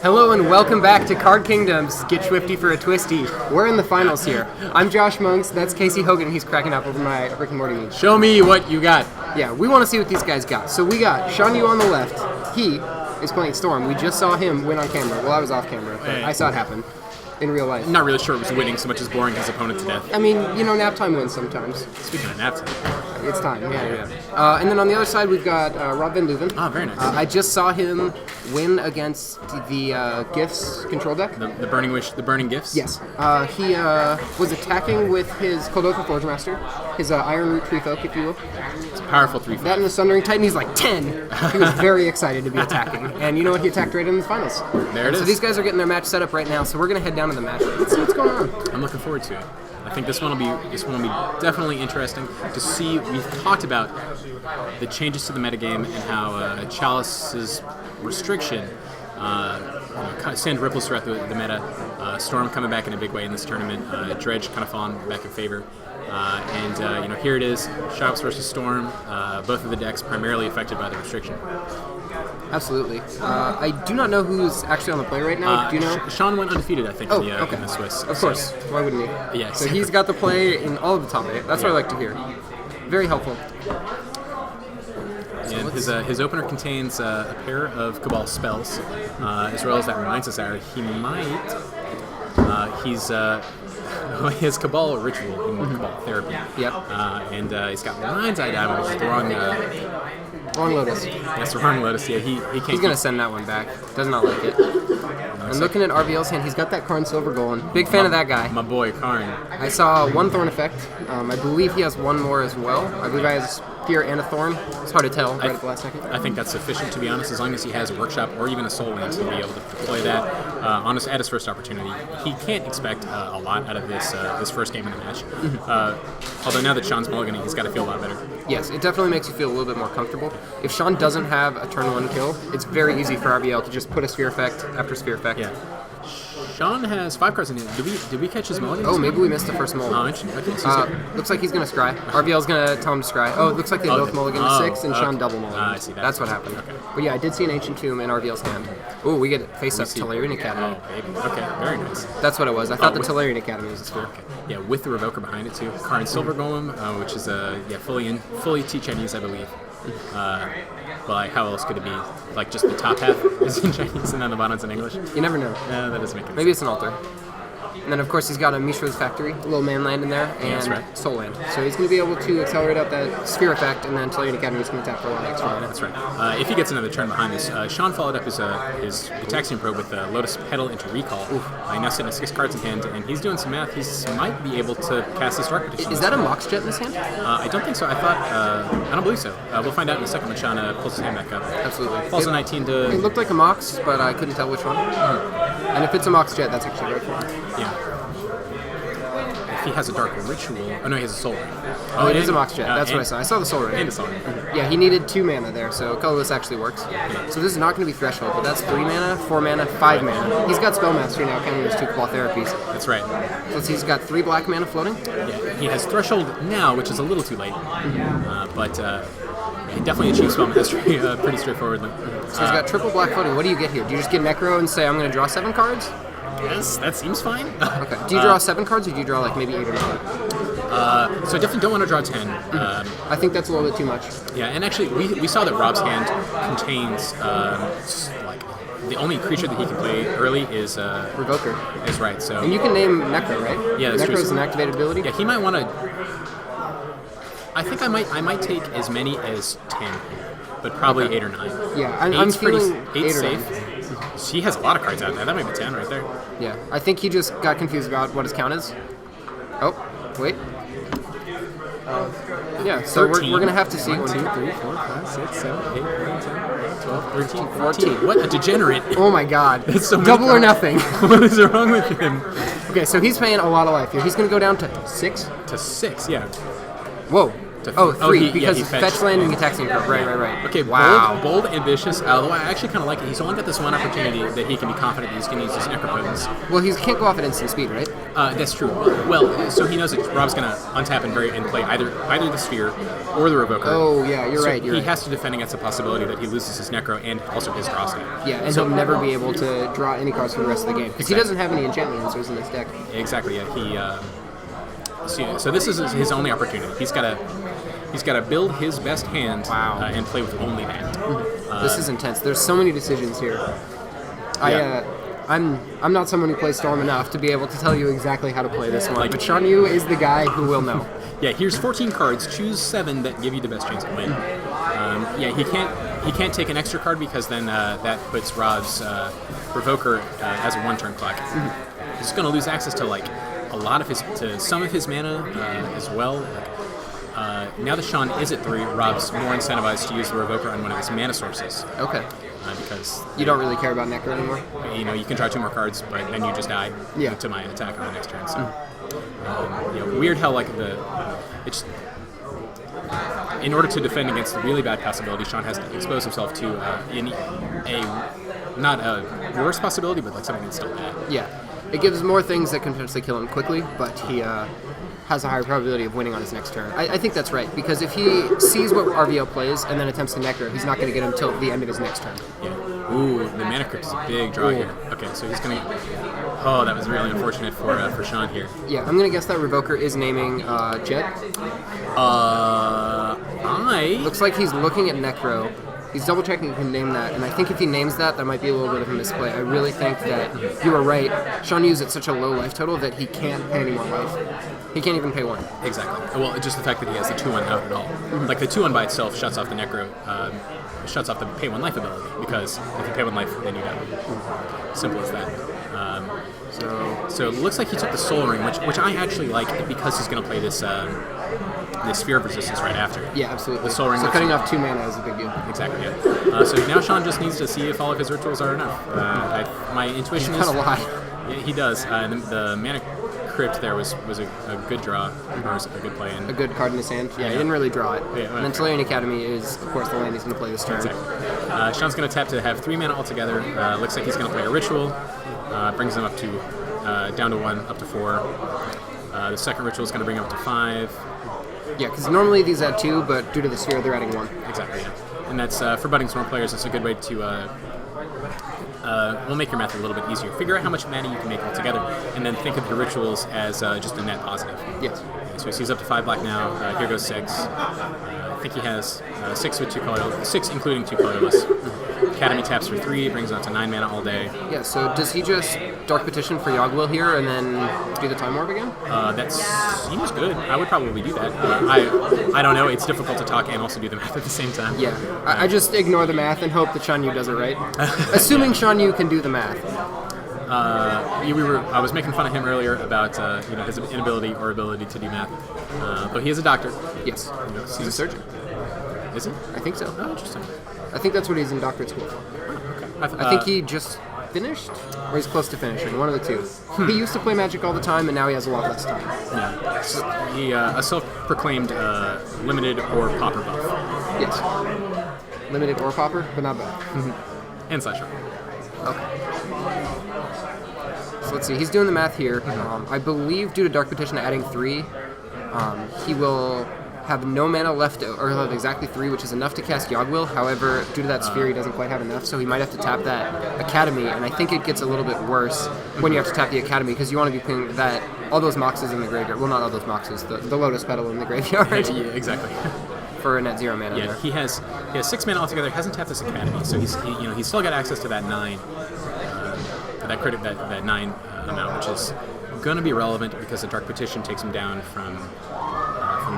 Hello and welcome back to Card Kingdoms. Get swifty for a twisty. We're in the finals here. I'm Josh Monks. That's Casey Hogan. He's cracking up over my Rick and Morty meme. Show me what you got. Yeah, we want to see what these guys got. So we got Sean Yu on the left. He is playing Storm. We just saw him win on camera. Well, I was off camera, but I saw it happen in real life. I'm not really sure it was winning so much as boring his opponent to death. I mean, nap time wins sometimes. Speaking of nap time. It's time, yeah. And then on the other side, we've got Rob Van Leuven. Oh, very nice. I just saw him win against the Gifts control deck. The Burning Gifts? Yes. He was attacking with his Koldoka Forge Master, his Iron Root Tree Folk, if you will. It's a powerful 3-5. That and the Sundering Titan, he's like 10. He was very excited to be attacking. And you know what? He attacked right in the finals. There it is. So these guys are getting their match set up right now, so we're going to head down to the match. Let's see what's going on. I'm looking forward to it. I think this one will be definitely interesting to see. We've talked about the changes to the metagame and how Chalice's restriction kind of send ripples throughout the meta. Storm coming back in a big way in this tournament. Dredge kind of falling back in favor. And here it is, Shops versus Storm. Both of the decks primarily affected by the restriction. Absolutely. I do not know who's actually on the play right now. Do you know? Sean went undefeated, I think, in the Swiss. Of course. Why wouldn't he? Yeah. So he's got the play in all of the top 8. That's what I like to hear. Very helpful. And his opener contains a pair of Cabal spells, as well as that reminds us that he might. He has Cabal Ritual in Cabal Therapy. Yep. And he's got Lion's Eye Diamond, which is the wrong Lotus. That's the wrong Lotus. Yeah, he can't. He's gonna send that one back. Does not like it. And looking at RVL's hand, he's got that Karn Silver Golem. Big fan of that guy. My boy Karn. I saw one Thorn effect. I believe he has one more as well. I believe I has Fear and a Thorn. It's hard to tell right at the last second. I think that's sufficient, to be honest, as long as he has a Workshop or even a Soul Land to be able to play that at his first opportunity. He can't expect a lot out of this first game of the match. Although now that Sean's mulliganing, he's got to feel a lot better. Yes, it definitely makes you feel a little bit more comfortable. If Sean doesn't have a turn 1 kill, it's very easy for RVL to just put a Sphere effect after Sphere effect. Yeah. Sean has 5 cards in hand. Did we catch his mulligan? Oh, maybe we missed the first mulligan. Oh, interesting. Okay, so looks like he's going to scry. RVL's going to tell him to scry. Oh, it looks like they both mulligan to 6 and Sean double mulligan. I see that. That's what happened. Okay. But yeah, I did see an Ancient Tomb in RVL's hand. Oh, we get face-up Tellurian Academy. Oh, baby. Okay, very nice. That's what it was. I thought the Tellurian Academy was a Sphere. Okay. Yeah, with the Revoker behind it too. Karn Silver Golem, which is fully T Chinese, I believe. Well, how else could it be? Like just the top half is in Chinese and then the bottom's in English? You never know. Yeah, that doesn't make sense. Maybe it's an altar. And then, of course, he's got a Mishra's Factory, a little man land in there, and Soul Land. So he's going to be able to accelerate up that Sphere effect, and then Tellurian Academy is going to tap for a lot of extra mana. That's right. If he gets another turn behind this, Sean followed up his Gitaxian Probe with Lotus Petal into Recall. He's now sitting at 6 cards in hand, and he's doing some math. He might be able to cast his Dark Petition. Is that a Mox Jet in his hand? I don't think so. I don't believe so. We'll find out in a second when Sean pulls his hand back up. Absolutely. Falls a 19 to... It looked like a Mox, but I couldn't tell which one. And if it's a Mox Jet, that's actually right for him. Yeah. He has a Dark Ritual. Oh no, he has a Soul Ring. Oh, it is a Mox Jet. That's what I saw. I saw the Soul Ring. And a Soul Ring. Yeah, he needed 2 mana there, so colorless actually works. Yeah. So this is not going to be Threshold, but that's 3 mana, 4 mana, 5 mana. He's got Spellmastery now, counting his 2 Cabal Therapies. That's right. So he's got 3 black mana floating? Yeah, he has Threshold now, which is a little too late. But he definitely achieves Spellmastery pretty straightforwardly. So he's got triple black floating. What do you get here? Do you just get Necro and say, I'm going to draw 7 cards? Yes, that seems fine. Okay. Do you draw 7 cards, or do you draw like maybe 8 or 9? So I definitely don't want to draw 10. I think that's a little bit too much. Yeah, and actually we saw that Rob's hand contains the only creature that he can play early is Revoker. Is right. So and you can name Necro, right? Yeah, that's Necro true. is an activated ability. Yeah, he might want to. I think I might take as many as 10, but probably 8 or 9. Yeah, I'm feeling 8 8 or safe. 9. He has a lot of cards out there. That might be 10 right there. Yeah, I think he just got confused about what his count is. Oh, wait. Yeah, so we're going to have to see 1, 2, 3, 4, 5, 6, 7, 8, 9, 10, 12, 13, 14. What a degenerate. Oh my god. That's so Double or nothing. What is wrong with him? Okay, so he's paying a lot of life here. He's going to go down to 6? To 6, yeah. Whoa. Oh, 3, because he fetch landing attacks and curve. Right. Okay, wow. bold, ambitious. Although I actually kind of like it. He's only got this one opportunity that he can be confident that he's going to use his Necropotence. Well, he can't go off at instant speed, right? That's true. Well, so he knows that Rob's going to untap and play either the Sphere or the Revoker. Oh, yeah, you're right. He has to defend against the possibility that he loses his Necro and also his draw state. Yeah, and he'll never be able to draw any cards for the rest of the game because he doesn't have any enchantment answers in this deck. Exactly. Yeah. So this is his only opportunity. He's got to build his best hand and play with only that. This is intense. There's so many decisions here. I'm not someone who plays Storm enough to be able to tell you exactly how to play this one, but Shan Yu is the guy who will know. Yeah, here's 14 cards. Choose 7 that give you the best chance to win. He can't take an extra card because then that puts Rob's Revoker as a 1-turn clock. He's going to lose access to some of his mana as well. Now that Sean is at 3, Rob's more incentivized to use the Revoker on one of his mana sources. Okay. Because you don't really care about Necro anymore? You can draw 2 more cards, but then you just die to my attack on the next turn. So, weird how it's in order to defend against the really bad possibility, Sean has to expose himself to not a worse possibility, but like something that's still bad. Yeah, it gives more things that can potentially kill him quickly, but he has a higher probability of winning on his next turn. I think that's right, because if he sees what RVL plays and then attempts to Necro, he's not going to get him till the end of his next turn. Yeah. Ooh, the Mana Crypt is a big draw here. Okay, so he's going to... Oh, that was really unfortunate for Sean here. Yeah, I'm going to guess that Revoker is naming Jet. Looks like he's looking at Necro. He's double checking he can name that, and I think if he names that, that might be a little bit of a misplay. I really think that you were right. Sean Yu's at such a low life total that he can't pay any more life. He can't even pay 1. Exactly. Well, just the fact that he has the 2-1 out at all. Like the 2-1 by itself shuts off the Necro, shuts off the pay 1 life ability, because if you pay 1 life, then you die. Simple as that. So it looks like he took the Soul Ring, which I actually like because he's going to play this Sphere of Resistance right after. Yeah, absolutely. The Soul Ring. So cutting off 2 mana is a big deal. Exactly. Yeah. So now Sean just needs to see if all of his rituals are enough. My intuition is a lot. Yeah, he does. The Mana Crypt there was a good draw, or a good play. A good card in his hand. Yeah, he didn't really draw it. Yeah, and then Tolarian Academy is, of course, the land he's going to play this turn. Exactly. Sean's going to tap to have 3 mana altogether. Looks like he's going to play a Ritual. Brings him up to down to 1, up to 4. The second Ritual is going to bring him up to 5. Yeah, because normally these add 2, but due to the Sphere, they're adding 1. Exactly, yeah. And that's, for budding Storm players, it's a good way to, we'll make your math a little bit easier. Figure out how much mana you can make altogether, and then think of your rituals as just a net positive. Yes. So he's up to 5 black now. Here goes 6. I think he has 6 with 2 colorless, 6 including 2 colorless. Academy taps for 3, brings him up to 9 mana all day. Yeah, so does he just Dark Petition for Yogg-Will here and then do the Time Orb again? That seems good. I would probably do that. I don't know. It's difficult to talk and also do the math at the same time. Yeah, I just ignore the math and hope that Shan Yu does it right. Assuming Shan Yu can do the math. I was making fun of him earlier about his inability or ability to do math. But he is a doctor. Yes. He's a surgeon. Is he? I think so. Oh, interesting. I think that's what he's in doctorate school for. Okay. I think he just finished, or he's close to finishing, one of the two. He used to play Magic all the time, and now he has a lot less time. Yeah. So he a self-proclaimed limited or pauper buff. Yes. Limited or pauper, but not both. And slasher. Okay. So let's see. He's doing the math here. I believe due to Dark Petition adding 3, he will have no mana left, or he'll have exactly 3, which is enough to cast Yogg-Will. However, due to that Sphere, he doesn't quite have enough, so he might have to tap that Academy, and I think it gets a little bit worse when you have to tap the Academy, because you want to be putting all those Moxes in the graveyard. Well, not all those Moxes, the Lotus Petal in the graveyard. Yeah, exactly. For a net 0 mana. Yeah, there. he has 6 mana altogether. Hasn't tapped this Academy, so he's still got access to that 9, that 9 amount, which is going to be relevant because the Dark Petition takes him down from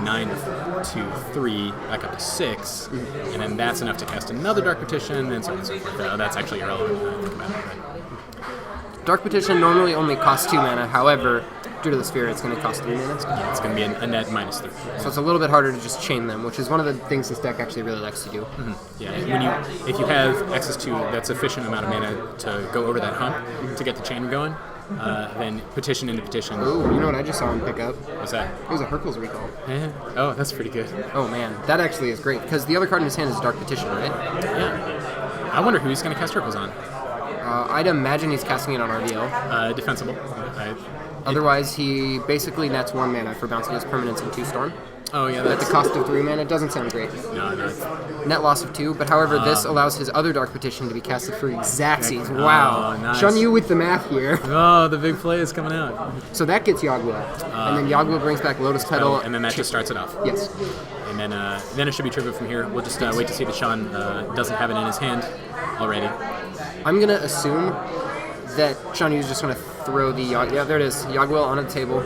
9 to 3, back up to 6, and then that's enough to cast another Dark Petition, and so on and so forth. That's actually irrelevant when I think about it. Dark Petition normally only costs 2 mana, however, due to the Sphere, it's going to cost 3 mana. Yeah, it's going to be a net minus 3. So it's a little bit harder to just chain them, which is one of the things this deck actually really likes to do. Yeah, if you have access to that sufficient amount of mana to go over that hump to get the chain going, then petition into petition. Ooh, you know what I just saw him pick up? What's that? It was a Hercules recall. Oh, that's pretty good. Oh man, that actually is great because the other card in his hand is Dark Petition, right? Yeah. I wonder who he's going to cast Hercules on. I'd imagine he's casting it on RVL. Defensible. Otherwise, he basically nets 1 mana for bouncing his permanents in 2 Storm. Oh yeah, At that's the cost of 3 mana, it doesn't sound great. no. Net loss of 2, but however, this allows his other Dark Petition to be casted for Xaxes. Wow. Nice. Sean, you with the math here. Oh, the big play is coming out. So that gets Yogg-Will. And then Yogg-Will brings back Lotus Petal. And then that just starts it off. Yes. And then it should be trivial from here. We'll just wait to see that Sean doesn't have it in his hand already. I'm going to assume that Sean Yu's just going to throw the Yogg. Yeah, there it is. Yogg-Will on the table,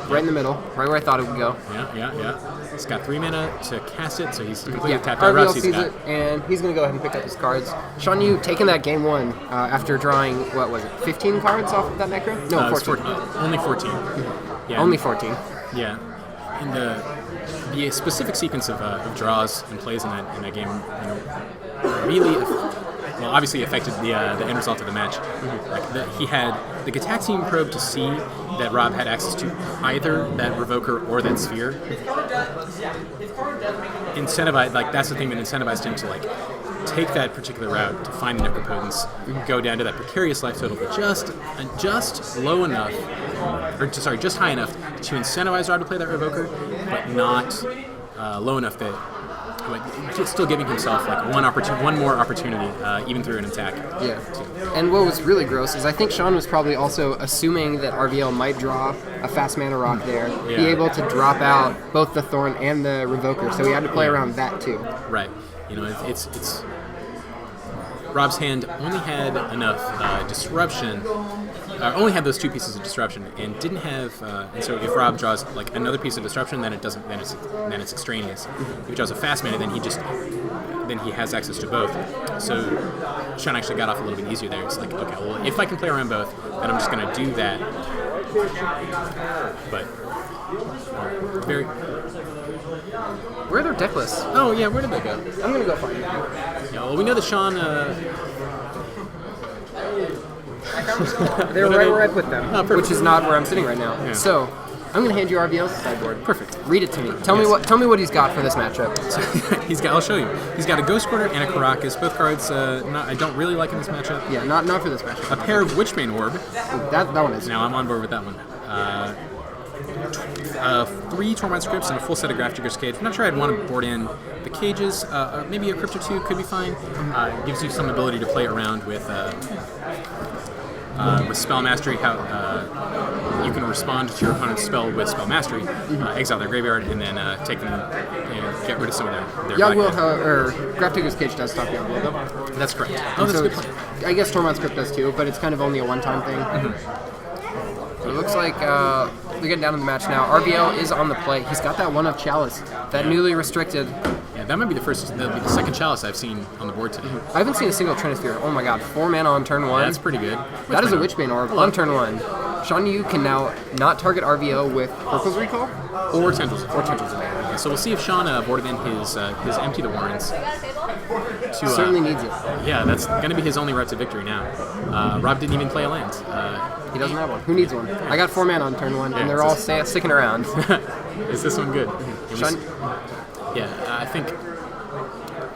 right in the middle, right where I thought it would go. Yeah. He's got 3 mana to cast it, so he's completely tapped RVL out. Rob sees sees it, and he's going to go ahead and pick up his cards. Sean Yu taking that game 1 after drawing, 15 cards off of that Necro? No, 14. Only 14. Yeah. Only 14. Yeah. And the specific sequence of draws and plays in that game, really, obviously affected the end result of the match. He had the Gitaxian Probe to see that Rob had access to either that Revoker or that Sphere. Incentivized, that's the thing that incentivized him to take that particular route to find the Necropotence, go down to that precarious life total, but just low enough, just high enough to incentivize Rob to play that Revoker, but not low enough that still giving himself one more opportunity, even through an attack. Yeah. And what was really gross is I think Sean was probably also assuming that RVL might draw a fast mana rock there, be able to drop out both the Thorn and the Revoker, so he had to play around that too. Right. It's Rob's hand only had enough disruption. Only had those 2 pieces of disruption, and didn't have. And so, if Rob draws another piece of disruption, then it doesn't. Then it's extraneous. If he draws a fast mana, then he has access to both. So, Sean actually got off a little bit easier there. It's like, okay, well, if I can play around both, then I'm just going to do that. But very. Where are their deck lists? Oh yeah, where did they go? I'm gonna go find it. Yeah, well, we know that Sean. They're right where I put them, Oh, which is not where I'm sitting right now. Yeah. So I'm gonna hand you RVL's sideboard. Perfect. Read it to me. Tell me what he's got for this matchup. I'll show you. He's got a Ghost Quarter and a Karakas. Both cards I don't really like in this matchup. Yeah, not for this matchup. A pair of Witchbane Orb. That one is. Now I'm on board with that one. 3 Tormod Scripts and a full set of Grafdigger's Cage. I'm not sure I'd want to board in the cages. Maybe a Crypt or 2 could be fine. Gives you some ability to play around with Spell Mastery, how you can respond to your opponent's spell with Spell Mastery, exile their graveyard, and then take them, get rid of some of their Yogg-Will, or Grafdigger's Cage does stop Yogg-Will, though. That's correct. Oh, that's so a good point. I guess Tormod Script does too, but it's kind of only a one-time thing. So it looks like we're getting down to the match now. RVL is on the play. He's got that one of Chalice, that newly restricted. Yeah, that might be the second Chalice I've seen on the board today. I haven't seen a single Trinisphere. Oh my god, 4 mana on turn 1. That's pretty good. That is a Witchbane Orb on turn 1. Sean Yu can now not target RVL with Hercules Recall or Tendrils. Yeah, so we'll see if Sean boarded in his Empty the Warrens. Certainly needs it. Yeah, that's going to be his only route to victory now. Rob didn't even play a land. He doesn't have one. Who needs one? I got 4 mana on turn 1, and they're all sticking around. Is this one good? Sean? I think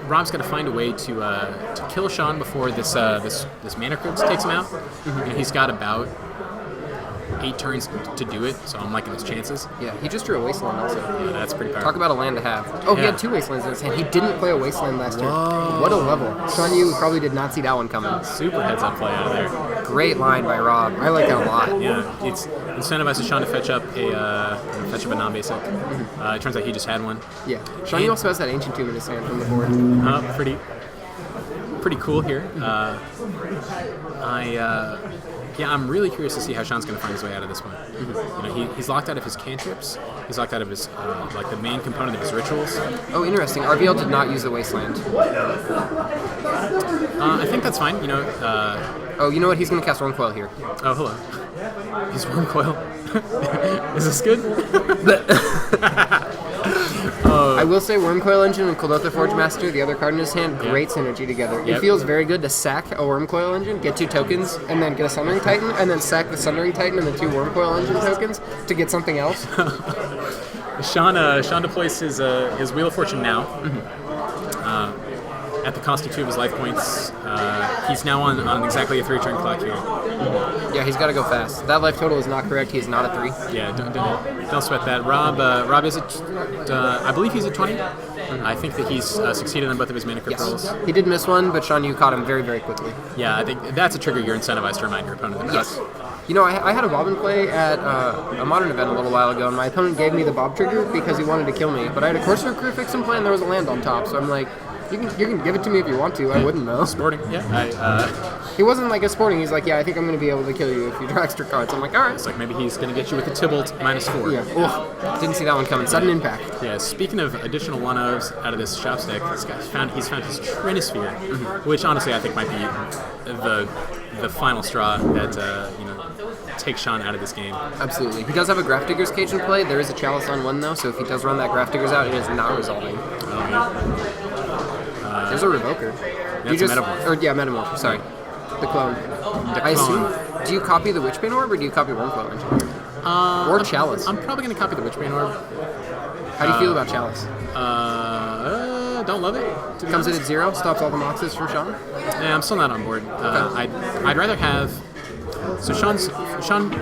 Rob's got to find a way to kill Sean before this Mana Crypt takes him out. And he's got about 8 turns to do it, so I'm liking his chances. Yeah, he just drew a Wasteland also. Yeah, that's pretty powerful. Talk about a land to have. Oh, he had 2 Wastelands in his hand. He didn't play a Wasteland last turn. What a level. Sean Yu probably did not see that one coming. Super heads-up play out of there. Great line by Rob. I like that a lot. Yeah, it's incentivizes Sean to fetch up a non-basic. It turns out he just had one. Yeah. Sean Yu also has that Ancient Tomb in his hand from the board. Pretty cool here. I'm really curious to see how Sean's going to find his way out of this one. He's locked out of his cantrips. He's locked out of his the main component of his rituals. Oh, interesting. RVL did not use the Wasteland. I think that's fine. Oh, you know what? He's going to cast Wurmcoil here. Oh, hello. He's Wurmcoil. Is this good? I will say Wormcoil Engine and Coldotha Forge Master, the other card in his hand, great synergy together. Yep. It feels very good to sack a Wormcoil Engine, get 2 tokens, and then get a Sundering Titan, and then sack the Sundering Titan and the 2 Wormcoil Engine tokens to get something else. Sean deploys his Wheel of Fortune now. At the cost of 2 of his life points. He's now on exactly a 3-turn clock here. Yeah, he's got to go fast. That life total is not correct. He's not a 3. Yeah, don't sweat that. Rob is at, I believe he's at 20. I think that he's succeeded on both of his mana crypt rolls. He did miss one, but Sean, you caught him very, very quickly. Yeah, I think that's a trigger you're incentivized to remind your opponent about. Yes. You know, I had a Bobbin play at a Modern event a little while ago, and my opponent gave me the Bob trigger because he wanted to kill me. But I had a Corsair Crew Fix in play, and there was a land on top, so I'm like, you can give it to me if you want to. I wouldn't know. Sporting, yeah. He wasn't like a sporting. He's like, yeah, I think I'm going to be able to kill you if you draw extra cards. I'm like, all right. It's like maybe he's going to get you with a Tybalt -4. Yeah. Ugh. Didn't see that one coming. Sudden impact. Yeah. Speaking of additional 1-ofs out of this shop deck, he's found his Trinisphere, which honestly I think might be the final straw that takes Sean out of this game. Absolutely. He does have a Graph Digger's Cage in play. There is a Chalice on 1 though, so if he does run that Graph Digger's out, it is not resolving. Oh yeah. There's a Revoker. That's a Metamorph. Or yeah, Metamorph. Sorry, the clone. I assume. Do you copy the Witchbane Orb or do you copy Wormcoil Engine? Or Chalice? I'm probably going to copy the Witchbane Orb. How do you feel about Chalice? Don't love it. Comes in at 0, stops all the Moxes from Sean. Yeah, I'm still not on board. I'd rather have. So Sean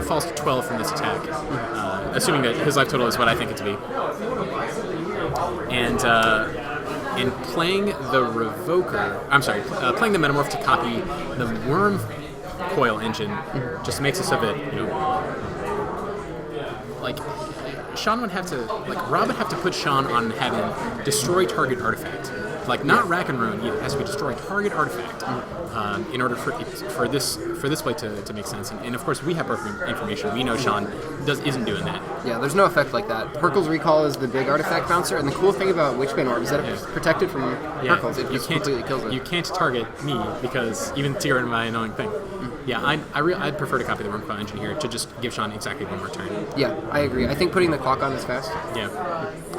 falls to 12 from this attack, assuming that his life total is what I think it to be. And playing the Revoker, playing the Metamorph to copy the Wormcoil Engine just makes us of it, like Sean would have to, Rob would have to put Sean on having destroy target artifact. Like, not Rack and Ruin either. It has to be destroy target artifact in order for this play to make sense. And of course, we have perfect information. We know Sean isn't doing that. Yeah, there's no effect like that. Hurkyl's Recall is the big artifact bouncer, and the cool thing about Witchbane Orb is that it's protected from Hurkyl's. It just completely kills it. You can't target me because even to get rid of my annoying thing. Yeah, I'd prefer to copy the Wormcoil Engine here to just give Sean exactly 1 more turn. Yeah, I agree. I think putting the clock on is fast. Yeah,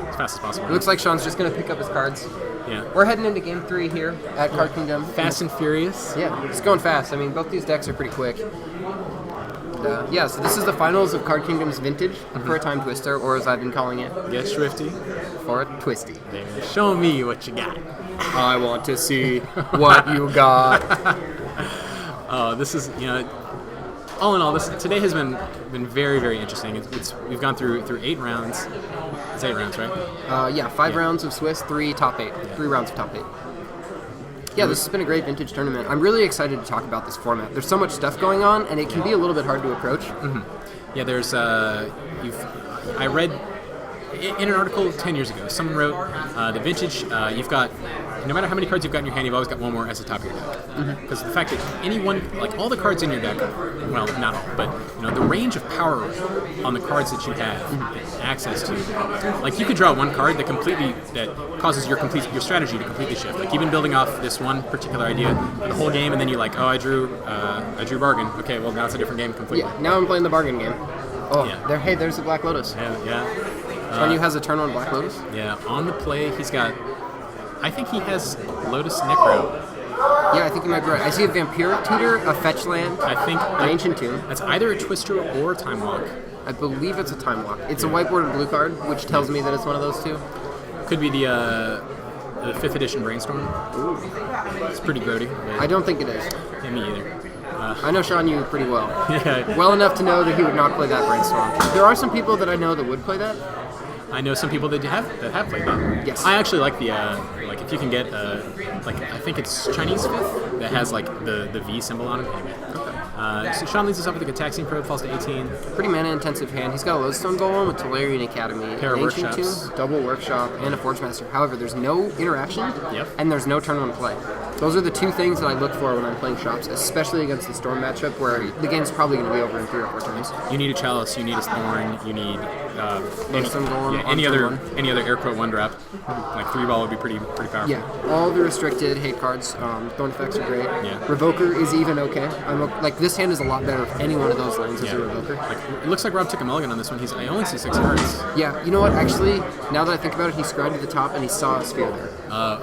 as fast as possible. It looks like Sean's just going to pick up his cards. Yeah. We're heading into Game 3 here at Card Kingdom. Fast and Furious. Yeah, it's going fast. I mean, both these decks are pretty quick. Yeah, so this is the finals of Card Kingdom's Vintage for a Time Twister, or as I've been calling it, Get Swifty. For a Twisty. Show me what you got. I want to see what you got. This is, all in all, today has been very, very interesting. We've gone through 8 rounds. It's 8 rounds, right? Yeah, 5 rounds of Swiss, 3 top 8. 3 rounds of top 8. Yeah, this has been a great Vintage tournament. I'm really excited to talk about this format. There's so much stuff going on, and it can be a little bit hard to approach. Mm-hmm. Yeah, there's I read in an article 10 years ago, someone wrote the Vintage, you've got, no matter how many cards you've got in your hand, you've always got 1 more as the top of your deck. Because the fact that all the cards in your deck, well, not all, but the range of power on the cards that you have access to, like you could draw 1 card that causes your strategy to completely shift. Like you've been building off this one particular idea the whole game, and then you're like, oh, I drew bargain. Okay, well now it's a different game completely. Yeah, now I'm playing the bargain game. Oh, yeah. There's the Black Lotus. Yeah. Sean has a turn on Black Lotus? Yeah, on the play, he's got, I think he has Lotus Necro. Yeah, I think you might be right. I see a Vampiric Tutor, a Fetch Land, I think an Ancient Tomb. That's either a Twister or a Time Walk. I believe it's a Time Walk. It's a whiteboarded blue card, which tells me that it's one of those 2. Could be the 5th edition Brainstorm. Ooh. It's pretty grody. I don't think it is. Yeah, me either. I know Sean you pretty well. Yeah. Well enough to know that he would not play that Brainstorm. There are some people that I know that would play that. I know some people that have played that. Yes. I actually like the if you can get I think it's Chinese 5th that has the V symbol on it. Anyway. So Sean leads us up with a Taxing Probe, falls to 18. Pretty mana intensive hand. He's got a Lodestone Golem with Tolarian Academy, Pair of Ancient Workshops. Tomb, double Workshop, and a Forge Master. However, there's no interaction, and there's no turn 1 play. Those are the 2 things that I look for when I'm playing shops, especially against the Storm matchup, where the game's probably going to be over in 3 or 4 turns. You need a Chalice, you need a Thorn, you need Lodestone Golem, any on other turn one. any other air quote 1-drop, like 3-ball would be pretty powerful. Yeah, all the restricted hate cards. Thorn effects are great. Yeah. Revoker is even okay. Like this hand is a lot better if any one of those lanes is a Revoker. Like, it looks like Rob took a mulligan on this one. I only see 6 cards. Yeah, you know what? Actually, now that I think about it, he scryed to the top and he saw a sphere there.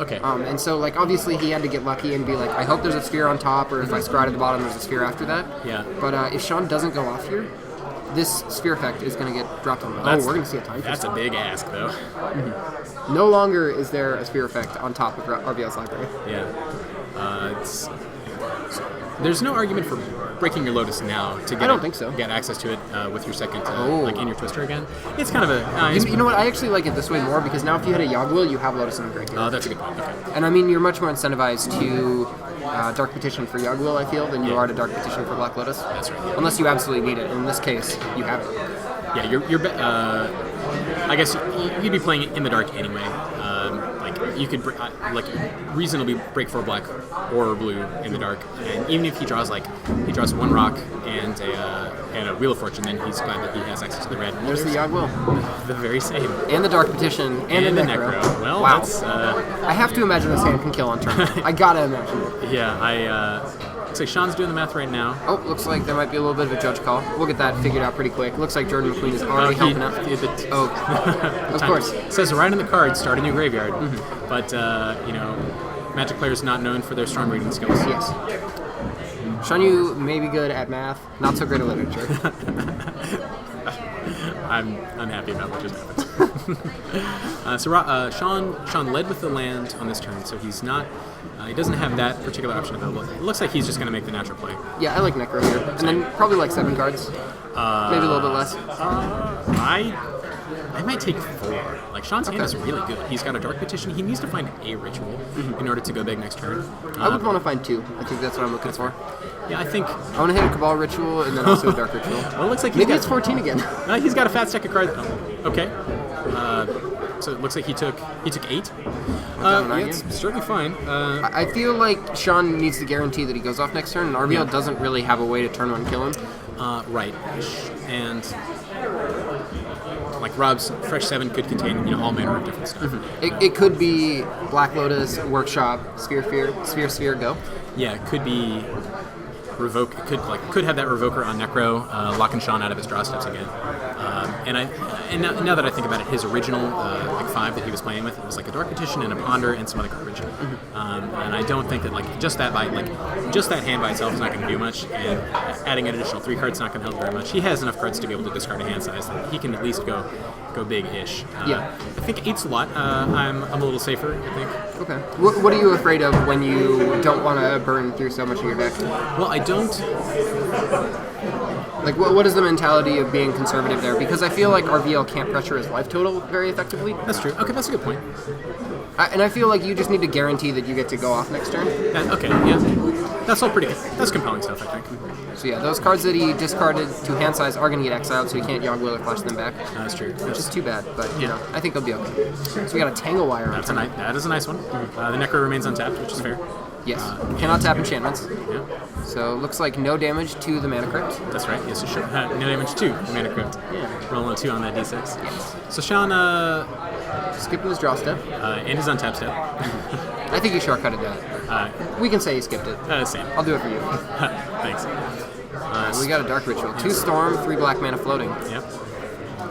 Okay. And so, like, obviously he had to get lucky and be like, I hope there's a sphere on top, or if I scry to the bottom, there's a sphere after that. Yeah. But if Sean doesn't go off here, this sphere effect is going to get dropped on the That's- we're going to see a time That's a big ask, though. No longer is there a sphere effect on top of RBL's library. Yeah. There's no argument for breaking your Lotus now to get I don't think so. get access to it with your second, Oh. like in your Twister again. It's kind of a. You know what? I actually like it this way more because now if you hit a Yogg-Will, you have Lotus in the graveyard. that's a good point. Okay. And I mean, you're much more incentivized to Dark Petition for Yogg-Will, I feel, than you are to Dark Petition for Black Lotus. That's right. Unless you absolutely need it. In this case, you have it. Yeah, I guess you'd be playing it in the dark anyway. Like you could reasonably break 4 black or blue in the dark, and even if he draws 1 rock and a Wheel of Fortune, then he's glad that he has access to the red. There's the Yogg-Will. The very same. And the Dark Petition. And the Necro. Well, wow. that's I have to imagine this hand can kill on turn. I gotta imagine it. yeah. Looks like Sean's doing the math right now. Oh, looks like there might be a little bit of a judge call. We'll get that figured out pretty quick. Looks like Jordan McQueen is already helping out. Of course. It says right in the card, start a new graveyard. But, Magic players not known for their strong reading skills. Yes. Sean, you may be good at math, not so great at literature. I'm unhappy about what just happened. Sean led with the land on this turn, so he's not. He doesn't have that particular option available. It looks like he's just going to make the natural play. Yeah, I like Necro here. And then probably like 7 cards. Maybe a little bit less. I might take 4. Like, Sean's hand is really good. He's got a Dark Petition. He needs to find a ritual in order to go big next turn. I would want to find 2. I think that's what I'm looking for. Yeah, I think. I want to hit a Cabal Ritual and then also a Dark Ritual. Well, it looks like maybe it's 14 again. He's got a fat stack of cards. Oh, okay. So it looks like he took 8. Yeah, it's certainly fine. I feel like Sean needs to guarantee that he goes off next turn, and RBL doesn't really have a way to turn 1 kill him. Right. And like Rob's Fresh 7 could contain all manner of different stuff. It could be Black Lotus, Workshop, Sphere, go. Yeah, it could be Revoke. It could have that Revoker on Necro, locking Sean out of his draw steps again. And now that I think about it, his original 5 that he was playing with, it was like a Dark Petition and a Ponder and some other garbage. And I don't think that just that hand by itself is not going to do much, and adding an additional 3 cards is not going to help very much. He has enough cards to be able to discard a hand size that he can at least go big-ish. I think 8's a lot. I'm a little safer, I think. Okay. What are you afraid of when you don't want to burn through so much of your deck? Well, I don't. Like, what is the mentality of being conservative there? Because I feel like RVL can't pressure his life total very effectively. That's true. Okay, that's a good point. And I feel like you just need to guarantee that you get to go off next turn. Okay, yeah. That's all pretty good. That's compelling stuff, I think. So yeah, those cards that he discarded to hand size are going to get exiled, so he can't Yogg-Will or flash them back. That's true. Which is too bad, but I think they'll be okay. So we got a Tangle Wire. That is a nice one. The Necro remains untapped, which is fair. Yes. Cannot tap enchantments. Yeah. So looks like no damage to the Mana Crypt. That's right. Yes, it should. No damage to the Mana Crypt. Yeah. Rolling a 2 on that d6. Yes. So Sean, skipping his draw step. And his untap step. I think he shortcutted that. We can say he skipped it. Same. I'll do it for you. Thanks. We got a Dark Ritual. 2 Storm, 3 black mana floating. Yep.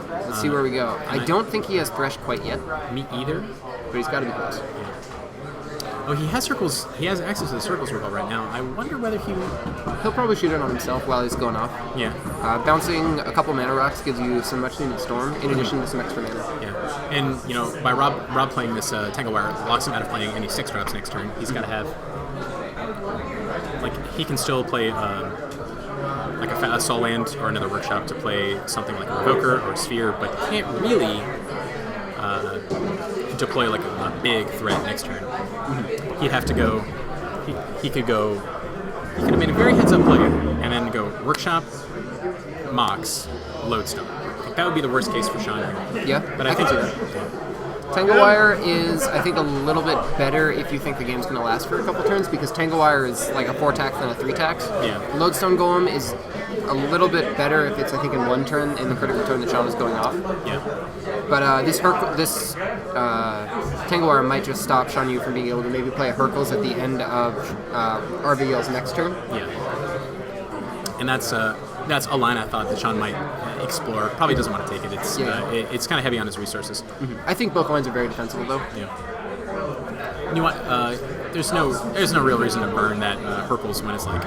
Let's see where we go. I don't think he has Thresh quite yet. Me either. But he's got to be close. Oh, he has circles. He has access to the circles reroll right now. I wonder whether he'll probably shoot it on himself while he's going off. Yeah. Bouncing a couple mana rocks gives you some much needed storm in addition to some extra mana. Yeah. And by Rob playing this Tangle Wire locks him out of playing any 6 drops next turn. He's got to have he can still play a Soul Land or another Workshop to play something like a Revoker or a Sphere, but can't really deploy a big threat next turn. He'd have to go. He could have made a very heads-up play and then go Workshop, Mox, Lodestone. That would be the worst case for Sean here. Yeah, but I think Tangawire is, I think, a little bit better if you think the game's going to last for a couple turns, because Tangawire is like a 4-tax than a 3-tax. Yeah. Lodestone Golem is a little bit better if it's, I think, in one turn, in the critical turn that Sean is going off. Yeah. But this Tangawire might just stop Shan Yu from being able to maybe play a Hercules at the end of RVL's next turn. Yeah. And that's a line I thought that Sean might explore. Probably doesn't want to take it. It's it's kind of heavy on his resources. Mm-hmm. I think both lines are very defensible, though. Yeah. You know what? There's no real reason to burn that Hercules when it's like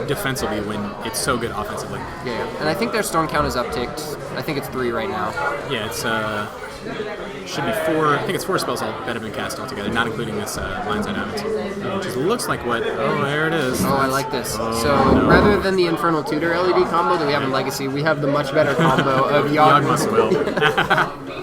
defensively when it's so good offensively. Yeah. And I think their storm count is upticked. I think it's 3 right now. Yeah, it's should be 4. I think it's 4 spells that have been cast altogether, not including this Lines of Diamonds. Which looks like what? Oh, there it is. Oh, I like this. Oh, so no. rather than the Infernal Tutor LED combo that we have in Legacy, we have the much better combo of Yawgmoth's Yawgmoth. Will.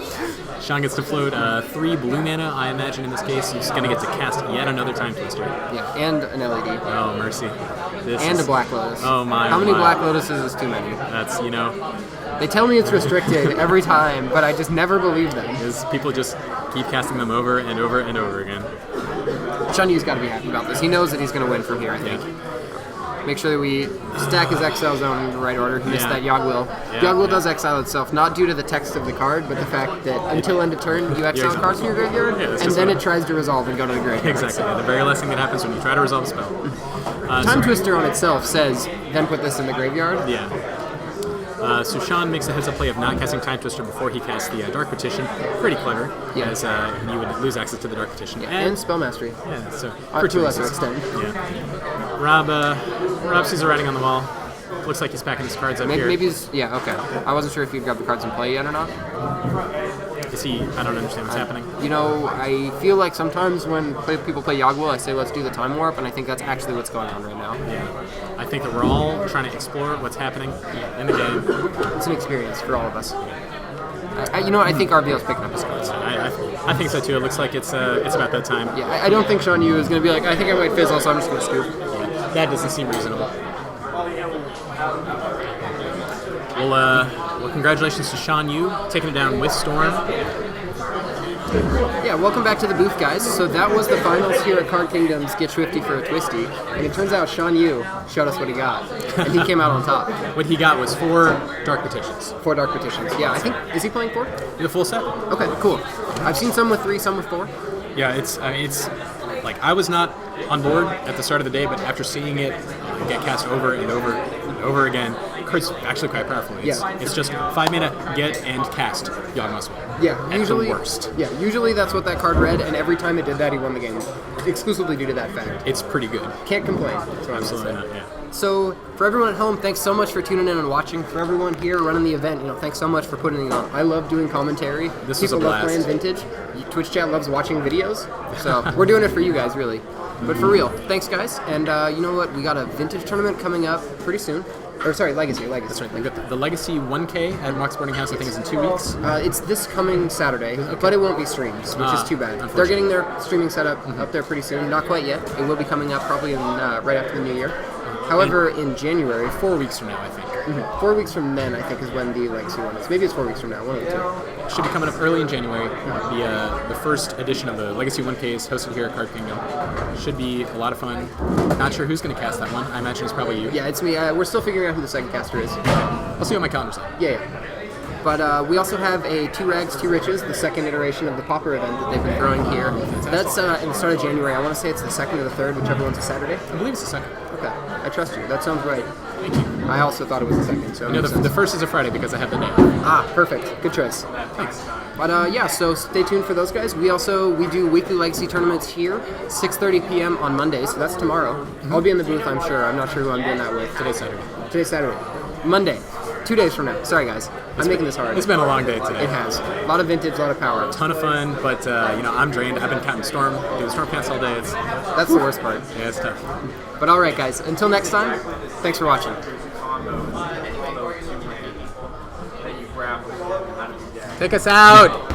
Sean gets to float 3 blue mana, I imagine in this case. He's going to get to cast yet another Time Twister. Yeah, and an LED. Oh, mercy. And a Black Lotus. Oh, my. How many my. Black Lotuses is too many? That's, They tell me it's restricted every time, but I just never believe them. is people just keep casting them over and over and over again. Shan Yu's got to be happy about this. He knows that he's going to win from here, I think. Yeah. Make sure that we stack his exile zone in the right order. He missed that Yawgwill. Yeah, Yawgwill yeah. does exile itself, not due to the text of the card, but the fact that until end of turn, you exile cards from your graveyard, Yeah, that's and just then what- it tries to resolve and go to the graveyard. Exactly. The very last thing that happens when you try to resolve a spell. Time Twister on itself says, then put this in the graveyard. Yeah. So Sean makes a heads-up play of not casting Time Twister before he casts the Dark Petition. Pretty clever, Yeah. as you would lose access to the Dark Petition. And Spell Mastery. Yeah, so For to a lesser reasons. extent. Yeah. Rob sees the writing on the wall. Looks like he's packing his cards up here. Maybe he's, yeah, okay. I wasn't sure if you'd grab the cards in play yet or not. Is he? I don't understand what's happening. I feel like sometimes when people play Yawgwill, I say let's do the Time Warp, and I think that's actually what's going on right now. Yeah. I think that we're all trying to explore what's happening in the game. It's an experience for all of us. You know what? I think RBL's picking up his cards. I think so too. It looks like it's about that time. Yeah, I don't think Shan Yu is going to be like, I think I might fizzle, so I'm just going to scoop. Yeah, that doesn't seem reasonable. Well, congratulations to Shan Yu, taking it down with Storm. Yeah, welcome back to the booth, guys. So that was the finals here at Card Kingdom's Get Swifty for a Twisty, and it turns out Shan Yu showed us what he got, and he came out on top. What he got was 4 Dark Petitions. 4 Dark Petitions. Yeah, I think, is he playing 4? The full set. Okay, cool. I've seen some with 3, some with 4. Yeah, it's like I was not on board at the start of the day, but after seeing it get cast over and over and over again, it's actually quite powerful. It's just 5 mana, get and cast Yawgmoth's Will. Yeah, At usually the worst. Yeah, usually that's what that card read, and every time it did that, he won the game, exclusively due to that fact. It's pretty good. Can't complain. That's what I'm Absolutely gonna not. say. Yeah. So for everyone at home, thanks so much for tuning in and watching. For everyone here running the event, thanks so much for putting it on. I love doing commentary. This was a People love blast. playing Vintage. Twitch chat loves watching videos. So we're doing it for you guys, really. But for real, thanks guys. And you know what? We got a Vintage tournament coming up pretty soon. Or sorry, Legacy. That's right. We've got the Legacy 1K at Mox Boarding House. I think is in 2 weeks. It's this coming Saturday, but it won't be streams, which is too bad. Unfortunately. They're getting their streaming setup up there pretty soon. Not quite yet. It will be coming up probably in, right after the new year. However, in January, 4 weeks from now, I think. 4 weeks from then, I think, is when the Legacy one is. Maybe it's 4 weeks from now, one of the two. Should be coming up early in January. The first edition of the Legacy 1K is hosted here at Card Kingdom. Should be a lot of fun. Not sure who's going to cast that one. I imagine it's probably you. Yeah, it's me. We're still figuring out who the second caster is. I'll see what my calendar's like. Yeah. But we also have a 2 Rags, 2 Riches, the second iteration of the Pauper event that they've been throwing here. That's in the start of January. I want to say it's the 2nd or the 3rd, whichever one's a Saturday. I believe it's the second. Okay, I trust you. That sounds right. Thank you. I also thought it was the 2nd, so it No, makes the sense. first is a Friday because I have the day. Ah, perfect. Good choice. Thanks. But yeah, so stay tuned for those guys. We do weekly Legacy tournaments here, 6:30 p.m. on Monday, so that's tomorrow. I'll be in the booth, I'm sure. I'm not sure who I'm doing that with. Today's Saturday. Today's Saturday. Monday. 2 days from now. Sorry, guys. I'm making this hard. It's been a long day today. It has. A lot of Vintage, a lot of power. Ton of fun, but I'm drained. I've been counting Storm, doing Storm Cats all day. That's the worst part. Yeah, it's tough. But all right, guys. Until next time, thanks for watching. Take us out!